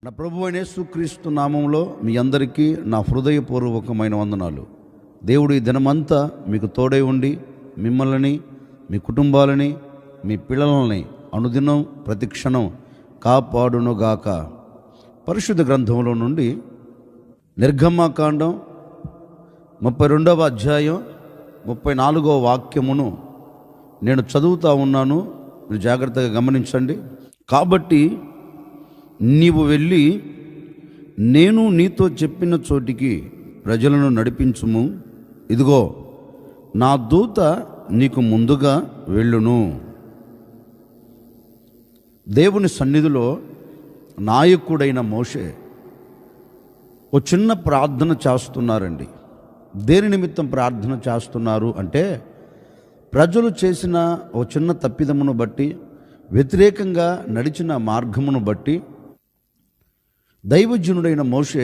నా ప్రభు అయిన యేసుక్రీస్తు నామంలో మీ అందరికీ నా హృదయపూర్వకమైన వందనాలు. దేవుడు ఈ దినమంతా మీకు తోడై ఉండి మిమ్మల్ని, మీ కుటుంబాలని, మీ పిల్లలని అనుదినం ప్రతిక్షణం కాపాడునుగాక. పరిశుద్ధ గ్రంథంలో నుండి నిర్గమకాండం 32వ అధ్యాయం 34వ వాక్యమును నేను చదువుతూ ఉన్నాను. మీరు జాగ్రత్తగా గమనించండి. కాబట్టి నీవు వెళ్ళి నేను నీతో చెప్పిన చోటికి ప్రజలను నడిపించుము. ఇదిగో నా దూత నీకు ముందుగా వెళ్ళును. దేవుని సన్నిధిలో నాయకుడైన మోషే ఓ చిన్న ప్రార్థన చేస్తున్నారండి. దేని నిమిత్తం ప్రార్థన చేస్తున్నారు అంటే, ప్రజలు చేసిన ఓ చిన్న తప్పిదమును బట్టి, వ్యతిరేకంగా నడిచిన మార్గమును బట్టి దైవజనుడైన మోషే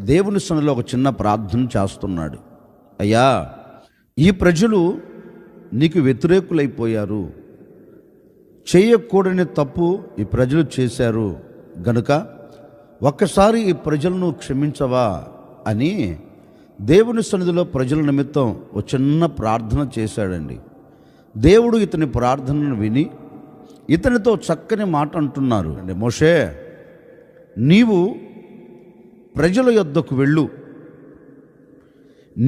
దేవుని సన్నిధిలో ఒక చిన్న ప్రార్థన చేస్తున్నాడు. అయ్యా, ఈ ప్రజలు నీకు వ్యతిరేకులైపోయారు, చేయకూడని తప్పు ఈ ప్రజలు చేశారు గనుక ఒక్కసారి ఈ ప్రజలను క్షమించవా అని దేవుని సన్నిధిలో ప్రజల నిమిత్తం ఒక చిన్న ప్రార్థన చేశాడండి. దేవుడు ఇతని ప్రార్థనను విని ఇతనితో చక్కని మాట అంటున్నారు. మోషే, నీవు ప్రజల యొద్దకు వెళ్ళు,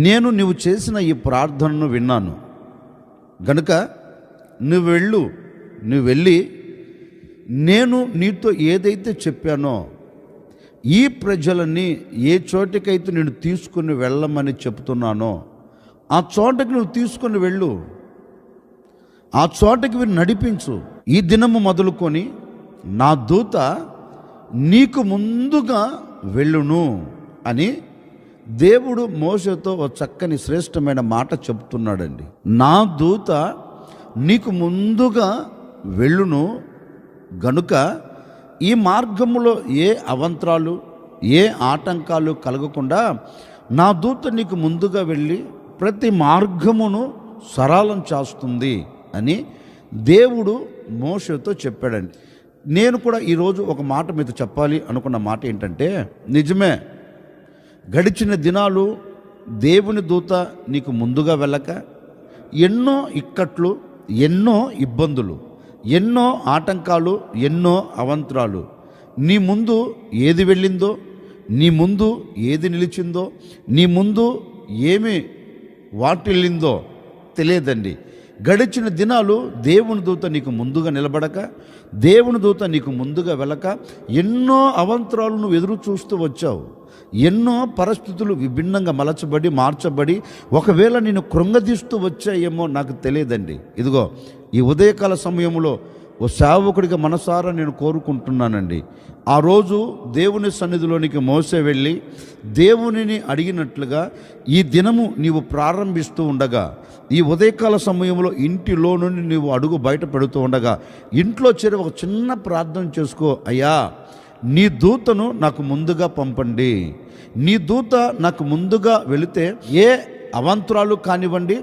నేను నీవు చేసిన ఈ ప్రార్థనను విన్నాను గనుక నువ్వు వెళ్ళు. నువ్వు వెళ్ళి నేను నీతో ఏదైతే చెప్పానో ఈ ప్రజలని ఏ చోటికైతే నేను తీసుకుని వెళ్ళమని చెప్తున్నానో ఆ చోటకి నువ్వు తీసుకొని వెళ్ళు, ఆ చోటకి వీరు నడిపించు. ఈ దినము మొదలుకొని నా దూత నీకు ముందుగా వెళ్ళును అని దేవుడు మోషేతో ఒక చక్కని శ్రేష్టమైన మాట చెప్తున్నాడండి. నా దూత నీకు ముందుగా వెళ్ళును గనుక ఈ మార్గములో ఏ అవంతరాలు, ఏ ఆటంకాలు కలగకుండా నా దూత నీకు ముందుగా వెళ్ళి ప్రతి మార్గమును సరళం చేస్తుంది అని దేవుడు మోషేతో చెప్పాడండి. నేను కూడా ఈరోజు ఒక మాట మీతో చెప్పాలి అనుకున్న మాట ఏంటంటే, నిజమే, గడిచిన దినాలు దేవుని దూత నీకు ముందుగా వెళ్ళక ఎన్నో ఇక్కట్లు, ఎన్నో ఇబ్బందులు, ఎన్నో ఆటంకాలు, ఎన్నో అవంతరాలు, నీ ముందు ఏది వెళ్ళిందో, నీ ముందు ఏది నిలిచిందో, నీ ముందు ఏమి వాటిల్లిందో తెలియదండి. గడిచిన దినాలు దేవుని దూత నీకు ముందుగా నిలబడక, దేవుని దూత నీకు ముందుగా వెళ్ళక ఎన్నో అవంతరాలు నువ్వు ఎదురు చూస్తూ వచ్చావు. ఎన్నో పరిస్థితులు విభిన్నంగా మార్చబడి ఒకవేళ నేను కృంగదీస్తూ వచ్చాయేమో నాకు తెలియదండి. ఇదిగో ఈ ఉదయకాల సమయంలో ఓ సేవకుడిగా మనసారా నేను కోరుకుంటున్నానండి. ఆ రోజు దేవుని సన్నిధిలోనికి మోసే వెళ్ళి దేవునిని అడిగినట్లుగా ఈ దినము నీవు ప్రారంభిస్తూ ఉండగా, ఈ ఉదయకాల సమయంలో ఇంటిలో నుండి నీవు అడుగు బయట పెడుతూ ఉండగా ఇంట్లో చేరి ఒక చిన్న ప్రార్థన చేసుకో. అయ్యా, నీ దూతను నాకు ముందుగా పంపండి. నీ దూత నాకు ముందుగా వెళితే ఏ అవంతరాలు కానివ్వండి,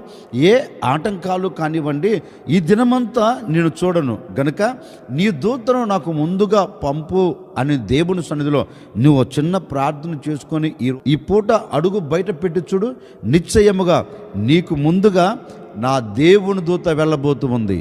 ఏ ఆటంకాలు కానివ్వండి, ఈ దినమంతా నేను చూడను గనుక నీ దూతను నాకు ముందుగా పంపు అని దేవుని సన్నిధిలో నువ్వు చిన్న ప్రార్థన చేసుకొని ఈ పూట అడుగు బయట పెట్టి చూడు. నిశ్చయముగా నీకు ముందుగా నా దేవుని దూత వెళ్ళబోతూ ఉంది.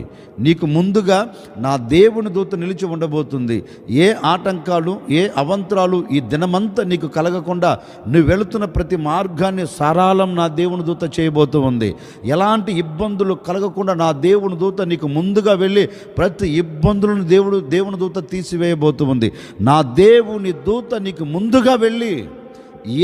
నీకు ముందుగా నా దేవుని దూత నిలిచి ఉండబోతుంది. ఏ ఆటంకాలు, ఏ అవంతరాలు ఈ దినమంతా నీకు కలగకుండా నువ్వు వెళుతున్న ప్రతి మార్గాన్ని సరళం నా దేవుని దూత చేయబోతూ ఉంది. ఎలాంటి ఇబ్బందులు కలగకుండా నా దేవుని దూత నీకు ముందుగా వెళ్ళి ప్రతి ఇబ్బందులను దేవుని దూత తీసివేయబోతూ ఉంది. నా దేవుని దూత నీకు ముందుగా వెళ్ళి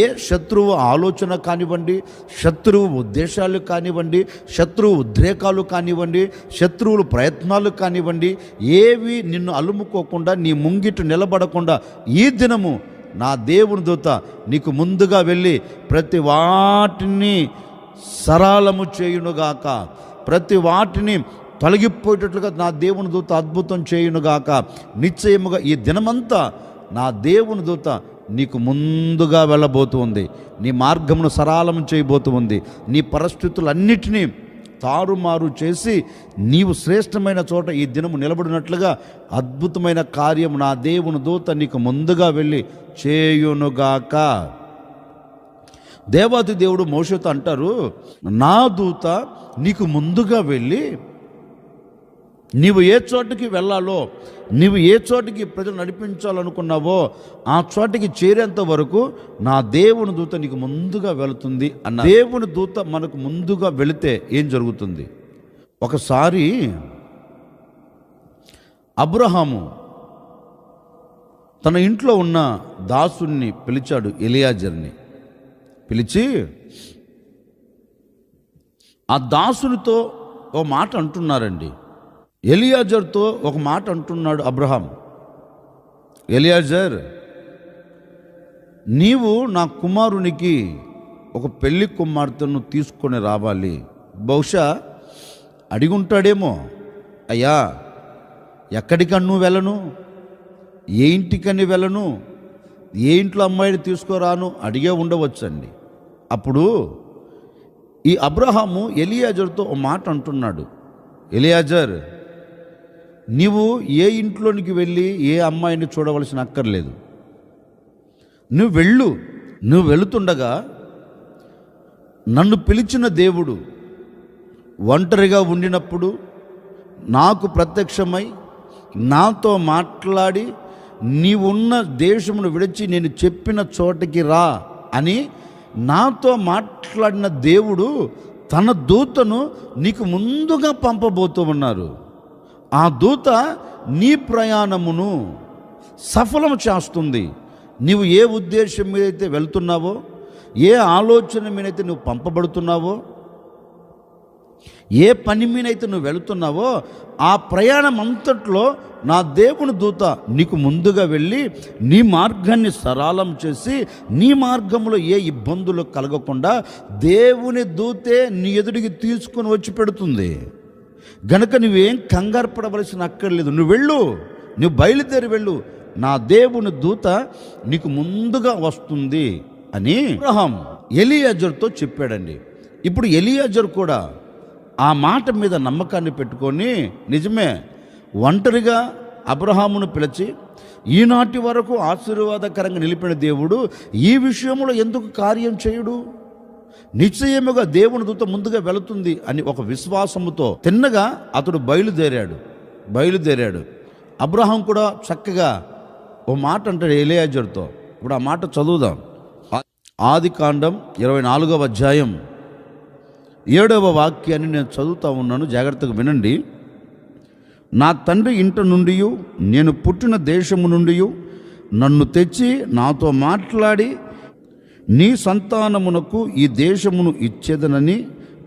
ఏ శత్రువు ఆలోచన కానివ్వండి, శత్రువు ఉద్దేశాలు కానివ్వండి, శత్రువు ఉద్రేకాలు కానివ్వండి, శత్రువుల ప్రయత్నాలు కానివ్వండి, ఏవి నిన్ను అలుముకోకుండా నీ ముంగిట నిలబడకుండా ఈ దినము నా దేవుని దూత నీకు ముందుగా వెళ్ళి ప్రతి వాటిని సరళము చేయునుగాక, ప్రతి వాటిని తొలగిపోయేటట్లుగా నా దేవుని దూత అద్భుతం చేయునుగాక. నిశ్చయముగా ఈ దినమంతా నా దేవుని దూత నీకు ముందుగా వెళ్ళబోతూ ఉంది. నీ మార్గమును సరళం చేయబోతూ ఉంది. నీ పరిస్థితులన్నిటినీ తారుమారు చేసి నీవు శ్రేష్టమైన చోట ఈ దినము నిలబడినట్లుగా అద్భుతమైన కార్యం నా దేవుని దూత నీకు ముందుగా వెళ్ళి చేయునుగాక. దేవాది దేవుడు మోషేతో అంటారు, నా దూత నీకు ముందుగా వెళ్ళి నీవు ఏ చోటికి వెళ్ళాలో, నీవు ఏ చోటికి ప్రజలు నడిపించాలనుకున్నావో ఆ చోటికి చేరేంత వరకు నా దేవుని దూత నీకు ముందుగా వెళుతుంది అన్న. దేవుని దూత మనకు ముందుగా వెళితే ఏం జరుగుతుంది? ఒకసారి అబ్రహాము తన ఇంట్లో ఉన్న దాసుని పిలిచాడు, ఎలియాజర్ని పిలిచి ఆ దాసునితో ఓ మాట అంటున్నారండి. ఎలియాజర్తో ఒక మాట అంటున్నాడు అబ్రహాం, ఎలియాజర్, నీవు నా కుమారునికి ఒక పెళ్లి కుమార్తెను తీసుకొని రావాలి. బహుశా అడిగుంటాడేమో, అయ్యా ఎక్కడికన్ను వెళ్ళను, ఏ ఇంటికని వెళ్ళను, ఏ ఇంట్లో అమ్మాయిని తీసుకురాను అడిగే ఉండవచ్చండి. అప్పుడు ఈ అబ్రహాము ఎలియాజర్తో ఒక మాట అంటున్నాడు, ఎలియాజర్, నీవు ఏ ఇంట్లోనికి వెళ్ళి ఏ అమ్మాయిని చూడవలసిన అక్కర్లేదు. నువ్వు వెళుతుండగా నన్ను పిలిచిన దేవుడు ఒంటరిగా ఉండినప్పుడు నాకు ప్రత్యక్షమై నాతో మాట్లాడి నీవున్న దేశమును విడిచి నేను చెప్పిన చోటికి రా అని నాతో మాట్లాడిన దేవుడు తన దూతను నీకు ముందుగా పంపబోతూ ఉన్నారు. ఆ దూత నీ ప్రయాణమును సఫలం చేస్తుంది. నీవు ఏ ఉద్దేశం మీదైతే వెళ్తున్నావో, ఏ ఆలోచన మీదైతే నువ్వు పంపబడుతున్నావో, ఏ పని మీదైతే నువ్వు వెళుతున్నావో ఆ ప్రయాణం అంతట్లో నా దేవుని దూత నీకు ముందుగా వెళ్ళి నీ మార్గాన్ని సరళం చేసి నీ మార్గంలో ఏ ఇబ్బందులు కలగకుండా దేవుని దూతే నీ ఎదుటికి తీసుకొని వచ్చి పెడుతుంది. గనుక నువ్వేం కంగారు పడవలసిన అక్కర్లేదు. నువ్వు బయలుదేరి వెళ్ళు, నా దేవుని దూత నీకు ముందుగా వస్తుంది అని అబ్రహాం ఎలియాజర్తో చెప్పాడండి. ఇప్పుడు ఎలియాజర్ కూడా ఆ మాట మీద నమ్మకాన్ని పెట్టుకొని నిజమే ఒంటరిగా అబ్రహామును పిలిచి ఈనాటి వరకు ఆశీర్వాదకరంగా నిలిపిన దేవుడు ఈ విషయంలో ఎందుకు కార్యం చేయుడు? నిశ్చయముగా దేవుని దూత ముందుగా వెళుతుంది అని ఒక విశ్వాసముతో తిన్నగా అతడు బయలుదేరాడు. అబ్రహాం కూడా చక్కగా ఓ మాట అంటాడు ఎలియాజర్తో. ఇప్పుడు ఆ మాట చదువుదాం. ఆదికాండం 24వ అధ్యాయం 7వ వాక్యాన్ని నేను చదువుతా ఉన్నాను, జాగ్రత్తగా వినండి. నా తండ్రి ఇంట నుండి నేను పుట్టిన దేశము నుండి నన్ను తెచ్చి నాతో మాట్లాడి నీ సంతానమునకు ఈ దేశమును ఇచ్చేదనని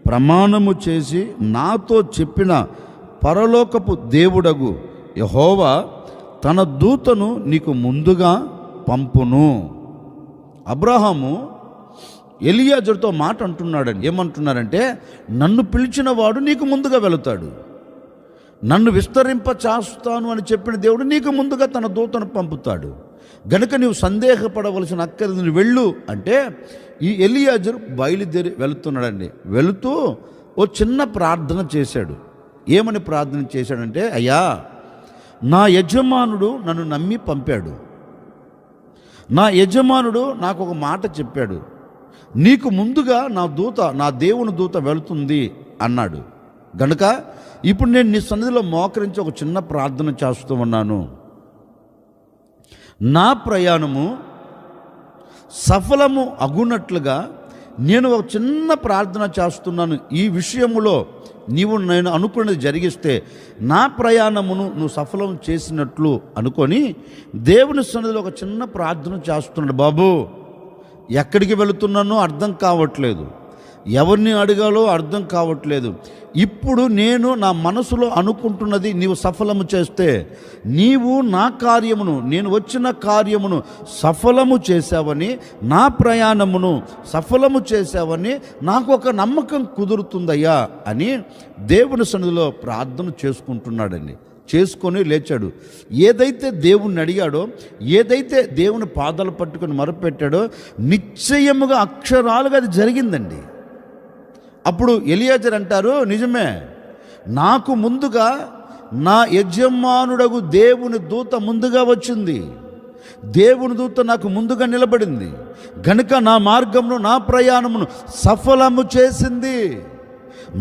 ప్రమాణము చేసి నాతో చెప్పిన పరలోకపు దేవుడగు యెహోవా తన దూతను నీకు ముందుగా పంపును. అబ్రహాము ఎలియాజర్తో మాట అంటున్నాడండి. ఏమంటున్నారంటే, నన్ను పిలిచిన వాడు నీకు ముందుగా వెళుతాడు, నన్ను విస్తరింప చేస్తాను అని చెప్పిన దేవుడు నీకు ముందుగా తన దూతను పంపుతాడు. గనుక నీవు సందేహపడవలసిన అక్కర్లేదు, నువ్వు వెళ్ళు అంటే ఈ ఎలియాజరు బయలుదేరి వెళుతున్నాడండి. వెళుతూ ఓ చిన్న ప్రార్థన చేశాడు. ఏమని ప్రార్థన చేశాడంటే, అయ్యా నా యజమానుడు నన్ను నమ్మి పంపాడు, నా యజమానుడు నాకు ఒక మాట చెప్పాడు, నీకు ముందుగా నా దేవుని దూత వెళుతుంది అన్నాడు. గనుక ఇప్పుడు నేను నీ సన్నిధిలో మోకరించి ఒక చిన్న ప్రార్థన చేస్తూ ఉన్నాను. నా ప్రయాణము సఫలము అగునట్లుగా నేను ఒక చిన్న ప్రార్థన చేస్తున్నాను. ఈ విషయములో నేను అనుకున్నది జరిగిస్తే నా ప్రయాణమును నువ్వు సఫలం చేసినట్లు అనుకొని దేవుని సన్నిధిలో ఒక చిన్న ప్రార్థన చేస్తున్నాడు. బాబు, ఎక్కడికి వెళుతున్నానో అర్థం కావట్లేదు, ఎవరిని అడగాలో అర్థం కావట్లేదు. ఇప్పుడు నేను నా మనసులో అనుకుంటున్నది నీవు సఫలము చేస్తే, నీవు నా కార్యమును, నేను వచ్చిన కార్యమును సఫలము చేశావని, నా ప్రయాణమును సఫలము చేశావని నాకు ఒక నమ్మకం కుదురుతుందయ్యా అని దేవుని సన్నిధిలో ప్రార్థన చేసుకుంటున్నాడండి. చేసుకొని లేచాడు. ఏదైతే దేవుణ్ణి అడిగాడో, ఏదైతే దేవుని పాదాలు పట్టుకొని మొరపెట్టాడో నిశ్చయముగా అక్షరాలుగా అది జరిగిందండి. అప్పుడు ఎలియాజర్ అంటారు, నిజమే, నాకు ముందుగా నా యజమానుడగు దేవుని దూత ముందుగా వచ్చింది, దేవుని దూత నాకు ముందుగా నిలబడింది గనుక నా మార్గమును నా ప్రయాణమును సఫలము చేసింది.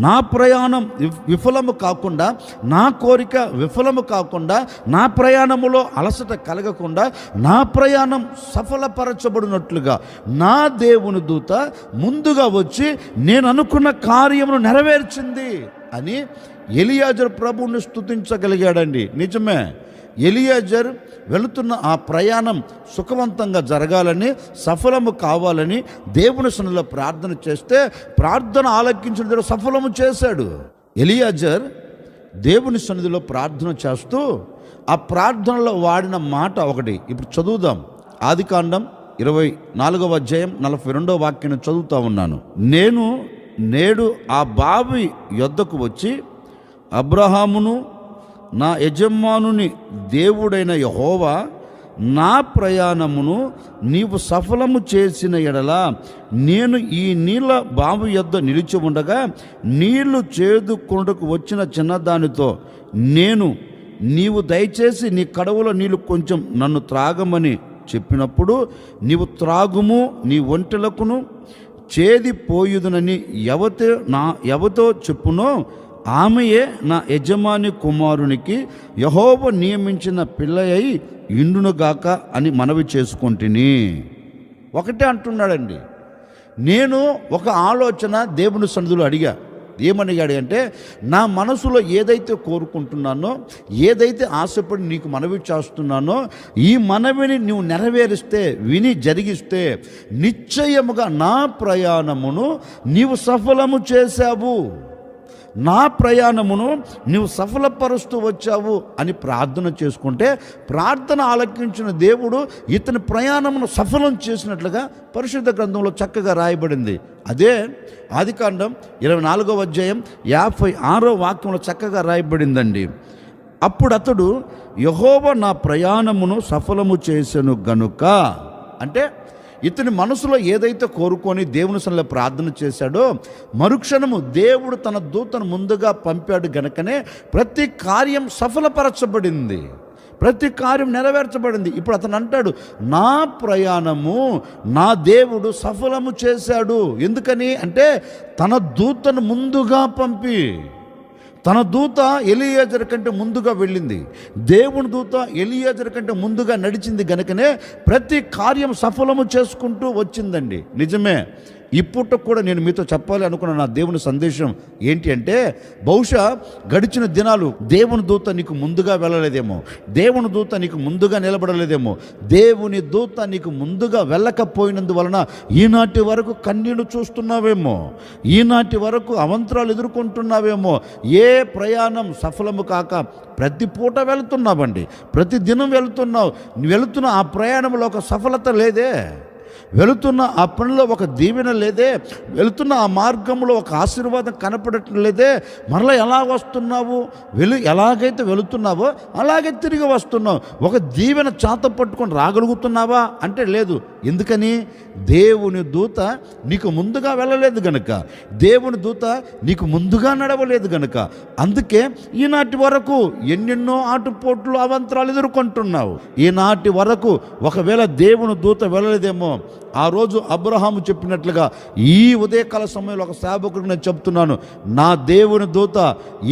నా ప్రయాణం విఫలము కాకుండా, నా కోరిక విఫలము కాకుండా, నా ప్రయాణములో అలసట కలగకుండా, నా ప్రయాణం సఫలపరచబడినట్లుగా నా దేవుని దూత ముందుగా వచ్చి నేను అనుకున్న కార్యమును నెరవేర్చింది అని ఎలియాజర్ ప్రభువుని స్తుతించగలిగాడండి. నిజమే, ఎలియాజర్ వెళుతున్న ఆ ప్రయాణం సుఖవంతంగా జరగాలని, సఫలము కావాలని దేవుని సన్నిధిలో ప్రార్థన చేస్తే ప్రార్థన ఆలకించిన దేవుడు సఫలము చేశాడు. ఎలియాజర్ దేవుని సన్నిధిలో ప్రార్థన చేస్తూ ఆ ప్రార్థనలో వాడిన మాట ఒకటి ఇప్పుడు చదువుదాం. ఆదికాండం 24వ అధ్యాయం 42వ వాక్యాన్ని చదువుతా ఉన్నాను. నేను నేడు ఆ బావి యొద్దకు వచ్చి అబ్రహామును నా యజమానుని దేవుడైన యెహోవా నా ప్రయాణమును నీవు సఫలము చేసిన ఎడల నేను ఈ నీళ్ళ బావి యొద్ద నిలిచి ఉండగా నీళ్లు చేదుకొనుటకు వచ్చిన చిన్నదానితో నీవు దయచేసి నీ కడవలో నీళ్లు కొంచెం నన్ను త్రాగమని చెప్పినప్పుడు నీవు త్రాగుము, నీ ఒంటెలకును చేదిపోయుదునని ఎవతో చెప్పునో ఆమెయే నా యజమాని కుమారునికి యెహోవా నియమించిన పిల్లయ్య ఇండునుగాక అని మనవి చేసుకుంటుని. ఒకటే అంటున్నాడండి, నేను ఒక ఆలోచన దేవుని సన్నిధిలో అడిగా. ఏమడిగాడు అంటే, నా మనసులో ఏదైతే కోరుకుంటున్నానో, ఏదైతే ఆశపడి నీకు మనవి చేస్తున్నానో, ఈ మనవిని నువ్వు నెరవేరిస్తే, విని జరిగిస్తే నిశ్చయముగా నా ప్రయాణమును నీవు సఫలము చేశావు, నా ప్రయాణమును నీవు సఫలపరుస్తూ వచ్చావు అని ప్రార్థన చేసుకుంటే ప్రార్థన ఆలకించిన దేవుడు ఇతని ప్రయాణమును సఫలం చేసినట్లుగా పరిశుద్ధ గ్రంథంలో చక్కగా రాయబడింది. అదే ఆదికాండం 24వ అధ్యాయం 56వ వాక్యంలో చక్కగా రాయబడిందండి. అప్పుడు అతడు యెహోవా నా ప్రయాణమును సఫలము చేసెను గనుక, అంటే ఇతని మనసులో ఏదైతే కోరుకొని దేవుని సన్నిధిలో ప్రార్థన చేశాడో మరుక్షణము దేవుడు తన దూతను ముందుగా పంపాడు గనుకనే ప్రతి కార్యం సఫలపరచబడింది, ప్రతి కార్యం నెరవేర్చబడింది. ఇప్పుడు అతను అంటాడు, నా ప్రయాణము నా దేవుడు సఫలము చేశాడు. ఎందుకని అంటే తన దూతను ముందుగా పంపి, తన దూత ఎలియాజర్ కంటే ముందుగా వెళ్ళింది, దేవుని దూత ఎలియాజర్ కంటే ముందుగా నడిచింది గనుకనే ప్రతి కార్యం సఫలము చేసుకుంటూ వచ్చిందండి. నిజమే, ఇప్పుడు కూడా నేను మీతో చెప్పాలి అనుకున్న నా దేవుని సందేశం ఏంటి అంటే, బహుశా గడిచిన దినాలు దేవుని దూత నీకు ముందుగా వెళ్ళలేదేమో, దేవుని దూత నీకు ముందుగా నిలబడలేదేమో, దేవుని దూత నీకు ముందుగా వెళ్ళకపోయినందువలన ఈనాటి వరకు కన్నీళ్లు చూస్తున్నావేమో, ఈనాటి వరకు అవంతరాలు ఎదుర్కొంటున్నావేమో. ఏ ప్రయాణం సఫలము కాక ప్రతి పూట వెళుతున్నావండి, ప్రతి దినం వెళుతున్నావు. వెళుతున్న ఆ ప్రయాణంలో ఒక సఫలత లేదే, వెళుతున్న ఆ పనిలో ఒక దీవెన లేదే, వెళుతున్న ఆ మార్గంలో ఒక ఆశీర్వాదం కనపడట్లేదే. మరలా ఎలా వస్తున్నావు, ఎలాగైతే వెళుతున్నావో అలాగే తిరిగి వస్తున్నావు. ఒక దీవెన చాత పట్టుకొని రాగలుగుతున్నావా అంటే లేదు. ఎందుకని? దేవుని దూత నీకు ముందుగా వెళ్ళలేదు గనుక, దేవుని దూత నీకు ముందుగా నడవలేదు గనుక, అందుకే ఈనాటి వరకు ఎన్నెన్నో ఆటుపోట్లు అవంతరాలు ఎదుర్కొంటున్నావు. ఈనాటి వరకు ఒకవేళ దేవుని దూత వెళ్ళలేదేమో, ఆ రోజు అబ్రహాము చెప్పినట్లుగా ఈ ఉదయకాల సమయంలో ఒక సేవకుడికి నేను చెప్తున్నాను, నా దేవుని దూత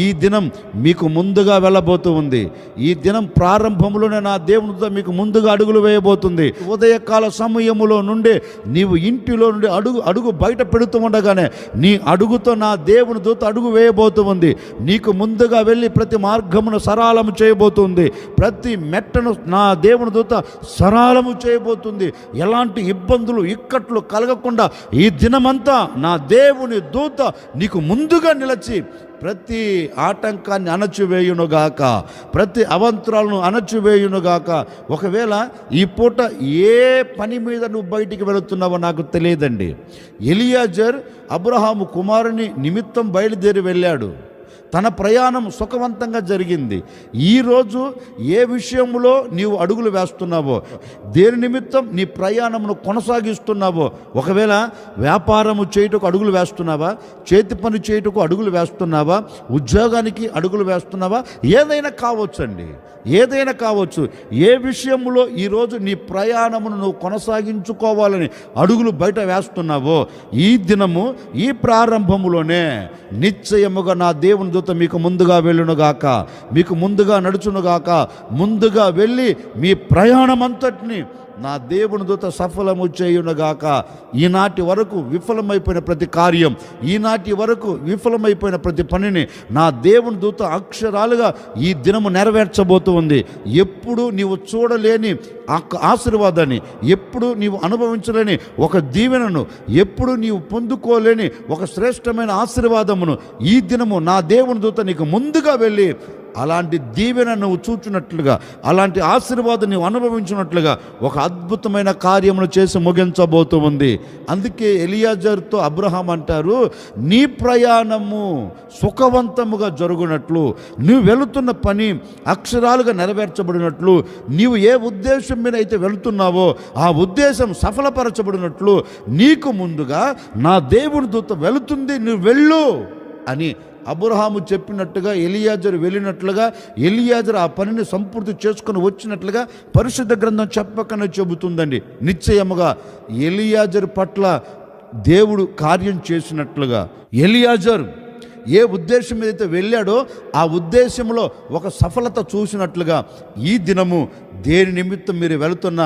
ఈ దినం మీకు ముందుగా వెళ్ళబోతూ ఉంది. ఈ దినం ప్రారంభంలోనే నా దేవుని దూత మీకు ముందుగా అడుగులు వేయబోతుంది. ఉదయకాల సమయములో నుండి నీవు ఇంటిలో నుండి అడుగు బయట పెడుతూ ఉండగానే నీ అడుగుతో నా దేవుని దూత అడుగు వేయబోతూ ఉంది. నీకు ముందుగా వెళ్ళి ప్రతి మార్గమును సరళము చేయబోతుంది, ప్రతి మెట్టను నా దేవుని దూత సరళము చేయబోతుంది. ఎలాంటి ఇబ్బందులు ఇక్కట్లు కలగకుండా ఈ దినమంతా నా దేవుని దూత నీకు ముందుగా నిలిచి ప్రతి ఆటంకాన్ని అణచివేయునుగాక, ప్రతి అవంతరాలను అణచివేయునుగాక. ఒకవేళ ఈ పూట ఏ పని మీద నువ్వు బయటికి వెళుతున్నావో నాకు తెలియదండి. ఎలియాజర్ అబ్రహాము కుమారుని నిమిత్తం బయలుదేరి వెళ్ళాడు. తన ప్రయాణం సుఖవంతంగా జరిగింది. ఈరోజు ఏ విషయంలో నీవు అడుగులు వేస్తున్నావో, దేని నిమిత్తం నీ ప్రయాణమును కొనసాగిస్తున్నావో, ఒకవేళ వ్యాపారము చేయుటకు అడుగులు వేస్తున్నావా, చేతి పని చేయుటకు అడుగులు వేస్తున్నావా, ఉద్యోగానికి అడుగులు వేస్తున్నావా, ఏదైనా కావచ్చండి, ఏదైనా కావచ్చు. ఏ విషయంలో ఈరోజు నీ ప్రయాణమును నువ్వు కొనసాగించుకోవాలని అడుగులు బయట వేస్తున్నావో, ఈ దినము ఈ ప్రారంభములోనే నిశ్చయముగా నా దేవుని దూత మీకు ముందుగా వెళ్ళునుగాక, మీకు ముందుగా నడుచునుగాక, ముందుగా వెళ్ళి మీ ప్రయాణం అంతటిని నా దేవుని దూత సఫలము చేయునుగాక. ఈనాటి వరకు విఫలమైపోయిన ప్రతి కార్యం, ఈనాటి వరకు విఫలమైపోయిన ప్రతి పనిని నా దేవుని దూత అక్షరాలుగా ఈ దినము నెరవేర్చబోతూ ఉంది. ఎప్పుడు నీవు చూడలేని ఆశీర్వాదాన్ని, ఎప్పుడు నీవు అనుభవించలేని ఒక దీవెనను, ఎప్పుడు నీవు పొందుకోలేని ఒక శ్రేష్టమైన ఆశీర్వాదమును ఈ దినము నా దేవుని దూత నీకు ముందుగా వెళ్ళి అలాంటి దీవెన నువ్వు చూచున్నట్లుగా, అలాంటి ఆశీర్వాదం నువ్వు అనుభవించినట్లుగా ఒక అద్భుతమైన కార్యమును చేసి ముగించబోతూ ఉంది. అందుకే ఎలియాజరుతో అబ్రహాం అంటారు, నీ ప్రయాణము సుఖవంతముగా జరుగునట్లు, నువ్వు వెళుతున్న పని అక్షరాలుగా నెరవేర్చబడినట్లు, నీవు ఏ ఉద్దేశం మీద అయితే వెళుతున్నావో ఆ ఉద్దేశం సఫలపరచబడినట్లు నీకు ముందుగా నా దేవుని దూత వెళుతుంది, నువ్వు వెళ్ళు అని అబ్రహాము చెప్పినట్టుగా ఎలియాజరు వెళ్ళినట్లుగా, ఎలియాజరు ఆ పనిని సంపూర్తి చేసుకొని వచ్చినట్లుగా పరిశుద్ధ గ్రంథం చెప్పకనే చెబుతుందండి. నిశ్చయముగా ఎలియాజరు పట్ల దేవుడు కార్యం చేసినట్లుగా, ఎలియాజరు ఏ ఉద్దేశం మీదైతే వెళ్ళాడో ఆ ఉద్దేశంలో ఒక సఫలత చూసినట్లుగా ఈ దినము దేని నిమిత్తం మీరు వెళుతున్న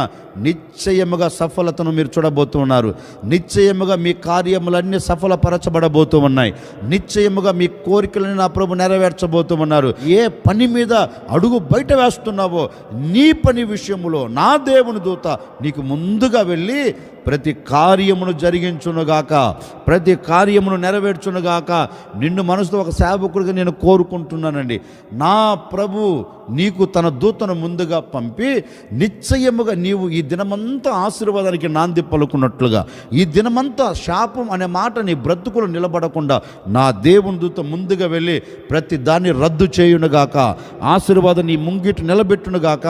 నిశ్చయముగా సఫలతను మీరు చూడబోతున్నారు. నిశ్చయముగా మీ కార్యములన్నీ సఫలపరచబడబోతూ ఉన్నాయి. నిశ్చయముగా మీ కోరికలని నా ప్రభు నెరవేర్చబోతూ ఉన్నారు. ఏ పని మీద అడుగు బయట వేస్తున్నావో నీ పని విషయములో నా దేవుని దూత నీకు ముందుగా వెళ్ళి ప్రతి కార్యమును జరిగించునుగాక, ప్రతి కార్యమును నెరవేర్చునుగాక. నిన్ను మనసుతో ఒక సేవకుడిగా నేను కోరుకుంటున్నానండి. నా ప్రభు నీకు తన దూతను ముందుగా పంపి నిశ్చయముగా నీవు ఈ దినమంతా ఆశీర్వాదానికి నాంది పలుకున్నట్లుగా, ఈ దినమంతా శాపం అనే మాట నీ బ్రతుకులు నిలబడకుండా నా దేవుని దూత ముందుగా వెళ్ళి ప్రతి దాన్ని రద్దు చేయునుగాక, ఆశీర్వాదం నీ ముంగిటి నిలబెట్టునుగాక.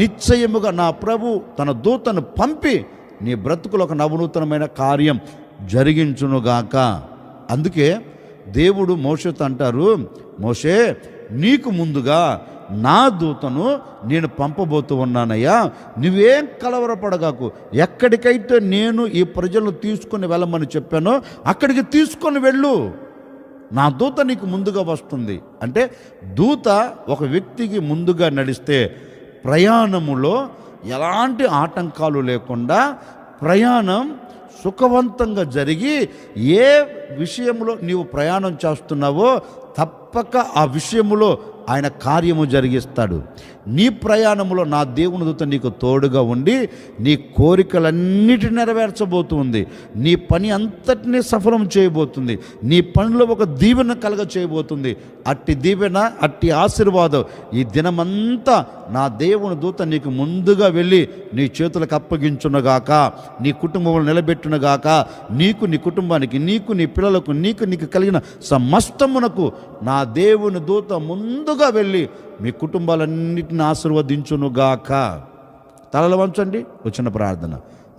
నిశ్చయముగా నా ప్రభు తన దూతను పంపి నీ బ్రతుకులో ఒక నవనూతనమైన కార్యం జరిగించునుగాక. అందుకే దేవుడు మోషేతో అంటారు, మోషే నీకు ముందుగా నా దూతను నేను పంపబోతూ ఉన్నానయ్యా, నువ్వేం కలవరపడగాకు, ఎక్కడికైతే నేను ఈ ప్రజలను తీసుకొని వెళ్ళమని చెప్పానో అక్కడికి తీసుకొని వెళ్ళు, నా దూత నీకు ముందుగా వస్తుంది. అంటే దూత ఒక వ్యక్తికి ముందుగా నడిస్తే ప్రయాణములో ఎలాంటి ఆటంకాలు లేకుండా ప్రయాణం సుఖవంతంగా జరిగి, ఏ విషయంలో నీవు ప్రయాణం చేస్తున్నావో తప్పక ఆ విషయములో ఆయన కార్యము జరిగిస్తాడు. నీ ప్రయాణంలో నా దేవుని దూత నీకు తోడుగా ఉండి నీ కోరికలన్నిటిని నెరవేర్చబోతుంది. నీ పని అంతటినీ సఫలం చేయబోతుంది. నీ పనిలో ఒక దీవెన కలగ చేయబోతుంది. అట్టి దీవెన, అట్టి ఆశీర్వాదం ఈ దినమంతా నా దేవుని దూత నీకు ముందుగా వెళ్ళి నీ చేతులకు అప్పగించునుగాక, నీ కుటుంబంలో నిలబెట్టునుగాక. నీకు, నీ కుటుంబానికి, నీకు, నీ పిల్లలకు, నీకు కలిగిన సమస్తమునకు నా దేవుని దూత ముందుగా వెళ్ళి మీ కుటుంబాలన్నిటిని ఆశీర్వదించునుగాక. తలలు వంచండి, వచ్చిన ప్రార్థన.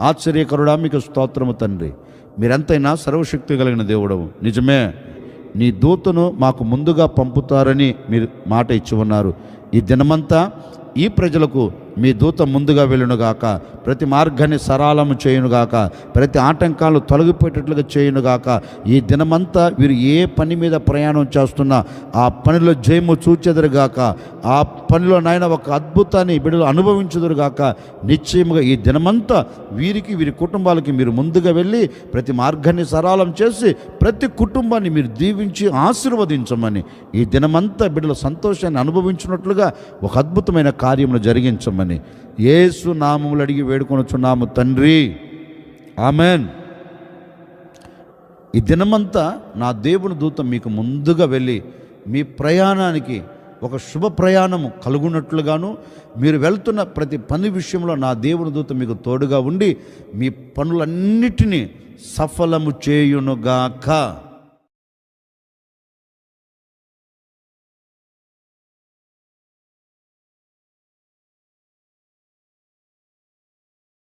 ఆశ్చర్యకరుడా మీకు స్తోత్రము తండ్రి, మీరెంతైనా సర్వశక్తి కలిగిన దేవుడవు. నిజమే, నీ దూతను మాకు ముందుగా పంపుతారని మీరు మాట ఇచ్చి ఉన్నారు. ఈ దినమంతా ఈ ప్రజలకు మీ దూత ముందుగా వెళ్ళునుగాక, ప్రతి మార్గాన్ని సరళము చేయునుగాక, ప్రతి ఆటంకాలు తొలగిపోయేటట్లుగా చేయునుగాక. ఈ దినమంతా వీరు ఏ పని మీద ప్రయాణం చేస్తున్నా ఆ పనిలో జయము చూచెదరుగాక, ఆ పనిలో నాయన ఒక అద్భుతాన్ని బిడ్డలు అనుభవించుదురుగాక. నిశ్చయముగా ఈ దినమంతా వీరికి, వీరి కుటుంబాలకి మీరు ముందుగా వెళ్ళి ప్రతి మార్గాన్ని సరళం చేసి ప్రతి కుటుంబాన్ని మీరు దీవించి ఆశీర్వదించమని, ఈ దినమంతా బిడ్డలు సంతోషాన్ని అనుభవించినట్లుగా ఒక అద్భుతమైన కార్యమును జరిగించమని యేసు నామములు అడిగి వేడుకొనుచున్నాము తండ్రి, ఆమెన్. ఈ దినమంతా నా దేవుని దూత మీకు ముందుగా వెళ్ళి మీ ప్రయాణానికి ఒక శుభ ప్రయాణము కలుగునట్లుగాను, మీరు వెళ్తున్న ప్రతి పని విషయంలో నా దేవుని దూత మీకు తోడుగా ఉండి మీ పనులన్నిటినీ సఫలము చేయునుగాక.